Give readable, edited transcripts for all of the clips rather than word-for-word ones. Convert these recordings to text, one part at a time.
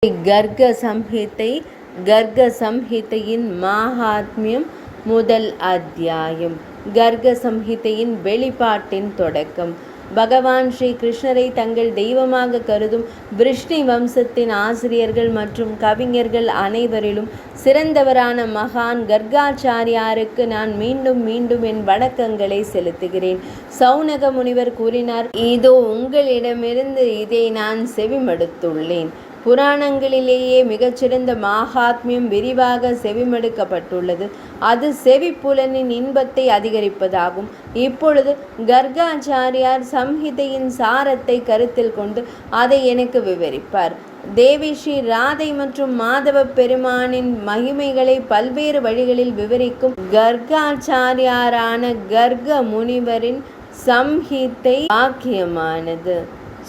கர்க சம்ஹிதை. கர்க சம்ஹிதையின் மாஹாத்மியம். முதல் அத்தியாயம். கர்க சம்ஹிதையின் வெளிப்பாட்டின் தொடக்கம். பகவான் ஸ்ரீ கிருஷ்ணரை தங்கள் தெய்வமாக கருதும் விருஷ்ணி வம்சத்தின் ஆசிரியர்கள் மற்றும் கவிஞர்கள் அனைவரிலும் சிறந்தவரான மகான் கர்காச்சாரியாருக்கு நான் மீண்டும் மீண்டும் என் வணக்கங்களை செலுத்துகிறேன். சௌனக முனிவர் கூறினார், இதோ உங்களிடமிருந்து இதை நான் செவிமடுத்துள்ளேன். புராணங்களிலேயே மிகச்சிறந்த மாஹாத்மியம் விரிவாக செவிமடுக்கப்பட்டுள்ளது. அது செவிப்புலனின் இன்பத்தை அதிகரிப்பதாகும். இப்பொழுது கர்காச்சாரியார் சம்ஹிதையின் சாரத்தை கருத்தில் கொண்டு அதை எனக்கு விவரிப்பார். தேவி ஸ்ரீ ராதை மற்றும் மாதவ பெருமானின் மகிமைகளை பல்வேறு வழிகளில் விவரிக்கும் கர்காச்சாரியாரான கர்க முனிவரின் சம்ஹிதை வாக்கியமானது.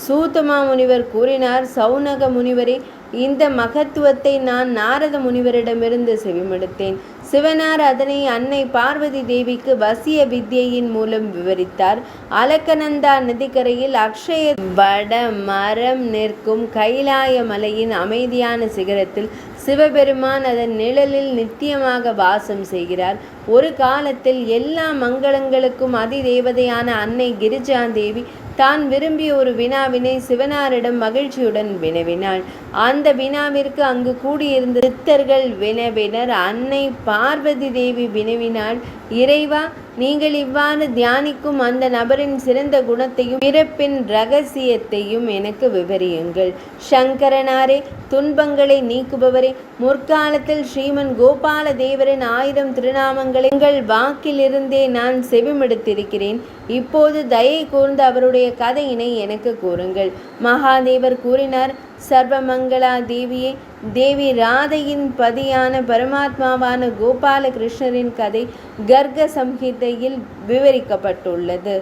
சூதமா முனிவர் கூறினார், சௌனக முனிவரே, இந்த மகத்துவத்தை நான் நாரத முனிவரிடமிருந்து செவிமடுத்தேன். சிவனார் அதனை அன்னை பார்வதி தேவிக்கு வசிய வித்யையின் மூலம் விவரித்தார். அலக்கநந்தா நதிக்கரையில் அக்ஷய வட மரம் நிற்கும் கைலாய மலையின் அமைதியான சிகரத்தில் சிவபெருமான் அதன் நிழலில் நித்தியமாக வாசம் செய்கிறார். ஒரு காலத்தில் எல்லா மங்களங்களுக்கும் அதிதேவதையான அன்னை கிரிஜாதேவி தான் விரும்பிய ஒரு வினாவினை சிவனாரிடம் மகிழ்ச்சியுடன் வினவினாள். அந்த வினாவிற்கு அங்கு கூடியிருந்த சித்தர்கள் வினவினர். அன்னை பார்வதி தேவி வினவினாள், இறைவா, நீங்கள் இவ்வாறு தியானிக்கும் அந்த நபரின் சிறந்த குணத்தையும் பிறப்பின் இரகசியத்தையும் எனக்கு விவரியுங்கள். சங்கரனாரே, துன்பங்களை நீக்குபவரே, முற்காலத்தில் ஸ்ரீமன் கோபால தேவரின் 1000 திருநாமங்களை உங்கள் வாக்கிலிருந்தே நான் செவிமடுத்திருக்கிறேன். இப்போது தயை கூர்ந்து அவருடைய கதையினை எனக்கு கூறுங்கள். மகாதேவர் கூறினார், சர்வமங்களா தேவியே, தேவி ராதையின் பதியான பரமாத்மாவான கோபால கிருஷ்ணரின் கதை கர்க சம்ஹிதையில் விவரிக்கப்பட்டுள்ளது.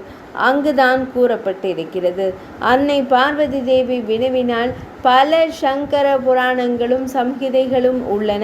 அங்குதான் கூறப்பட்டிருக்கிறது. அன்னை பார்வதி தேவி வினவினால், பல சங்கர புராணங்களும் சம்ஹிதைகளும் உள்ளன.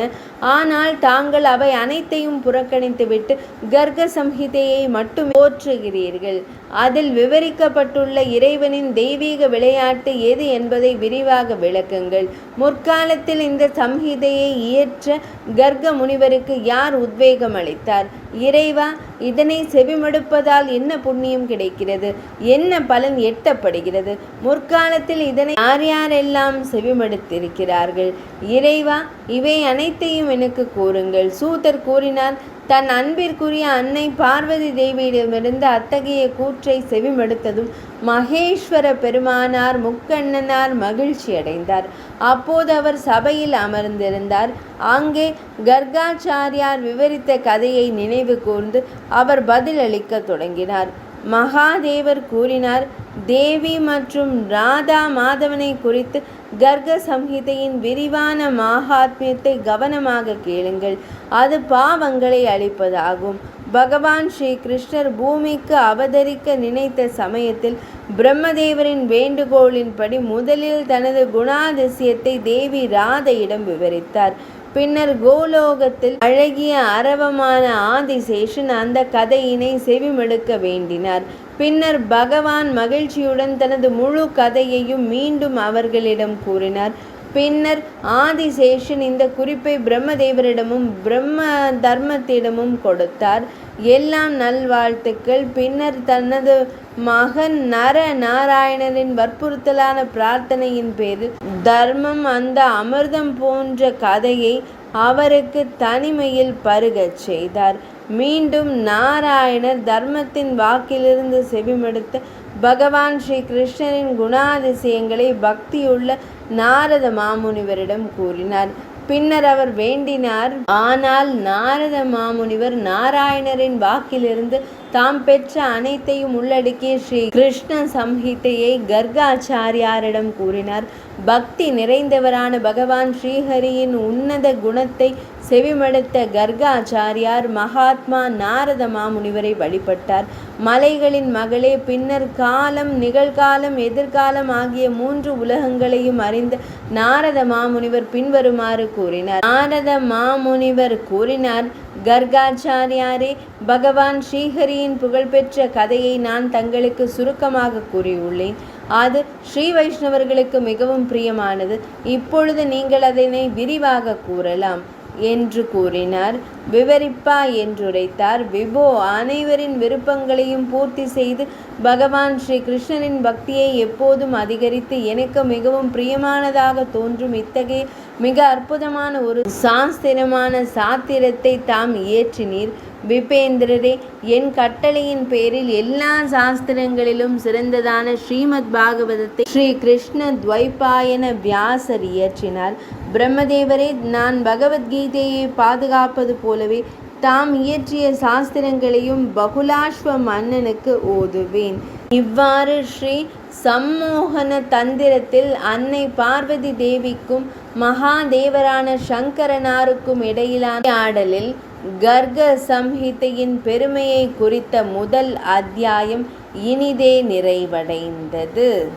ஆனால் தாங்கள் அவை அனைத்தையும் புறக்கணித்துவிட்டு கர்க சம்ஹிதையை மட்டும் போற்றுகிறீர்கள். அதில் விவரிக்கப்பட்டுள்ள இறைவனின் தெய்வீக விளையாட்டு எது என்பதை விரிவாக விளக்குங்கள். முற்காலத்தில் இந்த சம்ஹிதையை இயற்ற கர்க முனிவருக்கு யார் உத்வேகம் அளித்தார்? இறைவா, இதனை செவிமடுப்பதால் என்ன புண்ணியம் கிடைக்கிறது? என்ன பலன் எட்டப்படுகிறது? முற்காலத்தில் இதனை யார் யாரெல்லாம் செவிமடுத்திருக்கிறார்கள்? இறைவா, இவை அனைத்தையும் எனக்கு கூறுங்கள். சூதர் கூறினார், தன் அன்பிற்குரிய அன்னை பார்வதி தேவியிடமிருந்து அத்தகைய கூற்றை செவிமடுத்ததும் மகேஸ்வர பெருமானார் முக்கண்ணனார் மகிழ்ச்சி அடைந்தார். அப்போது அவர் சபையில் அமர்ந்திருந்தார். அங்கே கர்காச்சாரியார் விவரித்த கதையை நினைவு கூர்ந்து அவர் பதிலளிக்க தொடங்கினார். மகாதேவர் கூறினார், தேவி மற்றும் ராதா மாதவனை குறித்து கர்க சம்ஹிதையின் விரிவான மாஹாத்மியத்தை கவனமாக கேளுங்கள். அது பாவங்களை அழிப்பதாகும். பகவான் ஸ்ரீ கிருஷ்ணர் பூமிக்கு அவதரிக்க நினைத்த சமயத்தில் பிரம்மதேவரின் வேண்டுகோளின்படி முதலில் தனது குணாதிசயத்தை தேவி ராதையிடம் விவரித்தார். பின்னர் கோலோகத்தில் அழகிய அரவமான ஆதிசேஷன் அந்த கதையினை செவிமடுக்க வேண்டினார். பின்னர் பகவான் மகிழ்ச்சியுடன் தனது முழு கதையையும் மீண்டும் அவர்களிடம் கூறினார். பின்னர் ஆதிசேஷன் இந்த குறிப்பை பிரம்மதேவரிடமும் பிரம்ம தர்மத்திடமும் கொடுத்தார். எல்லாம் நல்வாழ்த்துக்கள். பின்னர் தனது மகன் நர நாராயணரின் வற்புறுத்தலான பிரார்த்தனையின் பேரில் தர்மம் அந்த அமிர்தம் போன்ற கதையை அவருக்கு தனிமையில் பருகச் செய்தார். மீண்டும் நாராயணர் தர்மத்தின் வாக்கிலிருந்து செவிமடுத்த பகவான் ஸ்ரீ கிருஷ்ணரின் குணாதிசயங்களை பக்தியுள்ள நாரத மாமுனிவரிடம் கூறினார். பின்னர் அவர் வேண்டினார். ஆனால் நாரத மாமுனிவர் நாராயணரின் வாக்கிலிருந்து தாம் பெற்ற அனைத்தையும் உள்ளடக்கிய ஸ்ரீ கிருஷ்ண சம்ஹிதையை கர்காச்சாரியாரிடம் கூறினார். பக்தி நிறைந்தவரான பகவான் ஸ்ரீஹரியின் உன்னத குணத்தை செவிமடுத்த கர்காச்சாரியார் மகாத்மா நாரத மாமுனிவரை வழிபட்டார். மலைகளின் மகளே, பின்னர் காலம், நிகழ்காலம், எதிர்காலம் ஆகிய 3 உலகங்களையும் அறிந்த நாரத மாமுனிவர் பின்வருமாறு கூறினார். நாரத மாமுனிவர் கூறினார், கர்காச்சாரியாரே, பகவான் ஸ்ரீஹரியின் புகழ்பெற்ற கதையை நான் தங்களுக்கு சுருக்கமாக கூறியுள்ளேன். அது ஸ்ரீ வைஷ்ணவர்களுக்கு மிகவும் பிரியமானது. இப்பொழுது நீங்கள் அதனை விரிவாக கூறலாம் என்று கூறினார். விவரிப்பா என்றுரைத்தார். விபோ, அனைவரின் விருப்பங்களையும் பூர்த்தி செய்து பகவான் ஸ்ரீ கிருஷ்ணரின் பக்தியை எப்போதும் அதிகரித்து எனக்கு மிகவும் பிரியமானதாக தோன்றும் இத்தகைய மிக அற்புதமான ஒரு சாஸ்திரமான சாத்திரத்தை தாம் இயற்றினீர். விபேந்திரரே, என் கட்டளையின் பேரில் எல்லா சாஸ்திரங்களிலும் சிறந்ததான ஸ்ரீமத் பாகவதத்தை ஸ்ரீ கிருஷ்ண துவைபாயன வியாசர் இயற்றினார். பிரம்மதேவரே, நான் பகவத்கீதையை பாதுகாப்பது போலவே தாம் இயற்றிய சாஸ்திரங்களையும் பகுலாஸ்வ மன்னனுக்கு ஓதுவேன். இவ்வாறு ஸ்ரீ சம்மோகன தந்திரத்தில் அன்னை பார்வதி தேவிக்கும் மகாதேவரான சங்கரனாருக்கும் இடையிலான ஆடலில் கர்க சம்ஹிதையின் பெருமையை குறித்த முதல் அத்தியாயம் இனிதே நிறைவடைந்தது.